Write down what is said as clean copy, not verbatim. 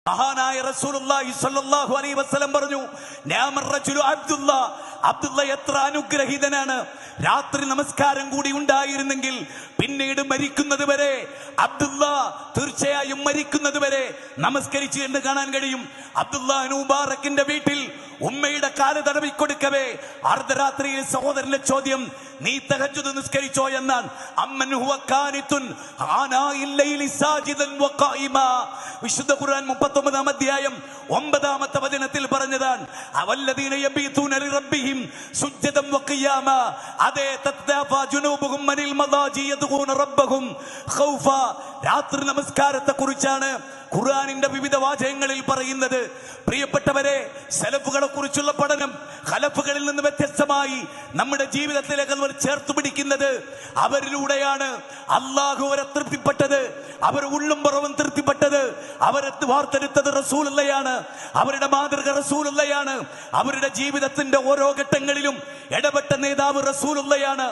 മഹാനായ റസൂലുള്ളാഹി സ്വല്ലല്ലാഹു അലൈഹി വസല്ലം പറഞ്ഞു, നിഅമർ റജുലു അബ്ദുള്ള എത്ര അനുഗ്രഹീതനാണ്. രാത്രി നമസ്കാരം കൂടി ഉണ്ടായിരുന്നെങ്കിൽ പിന്നീട് മരിക്കുന്നത് വരെ അബ്ദുള്ള തീർച്ചയായും മരിക്കുന്നത് വരെ നമസ്കരിച്ചു എന്ന് കാണാൻ കഴിയും. അബ്ദുല്ലാഹ് മുബാറക്കിന്റെ വീട്ടിൽ ഉമ്മയുടെ കാല് തടവി കൊടുക്കവേ അർദ്ധരാത്രിയിൽ സഹോദരന്റെ ചോദ്യം, നീ തഹജ്ജുദ് നിസ്കരിച്ചോ എന്നാണ്. അമ്മൻ ഹുവ ഖാനിതുൻ ആനാഇൽ ലൈലി സാജിദൻ വഖായിമാ. വിശുദ്ധ ഖുർആൻ 39-ാം അധ്യായം 9-ാമത്തെ വചനത്തിൽ പറഞ്ഞതാണ്, അവല്ലദീന യബീതൂന ലിറബ്ബിഹിം സുജ്ജദൻ വഖിയാമാ. അതേ തത്ദാഫാ ജുനൂബുഹും അനിൽ മദാജി യദ്ഊന റബ്ബഹും ഖൗഫാ. രാത്രി നമസ്കാരത്തെ കുറിച്ചാണ് ഖുർആനിന്റെ വിവിധ വാചകങ്ങളിൽ പറയുന്നത്. പ്രിയപ്പെട്ടവരെ, സലഫുകളെ കുറിച്ചുള്ള പഠനം ഖലഫുകളിൽ നിന്ന് വ്യത്യസ്തമായി നമ്മുടെ ജീവിതത്തിലേക്ക് അവർ ചേർത്ത് പിടിക്കുന്നത് അവരിലൂടെയാണ്. അള്ളാഹു അവരെ തൃപ്തിപ്പെട്ടത്, അവർ ഉള്ളും പുറവും തൃപ്തിപ്പെട്ടത്, അവരെ വാർത്തെടുത്തത് റസൂലുള്ളയാണ്, അവരുടെ മാതൃക റസൂലുള്ളയാണ്, അവരുടെ ജീവിതത്തിന്റെ ഓരോ ഘട്ടങ്ങളിലും ഇടപെട്ട നേതാവ് റസൂലുള്ളയാണ്.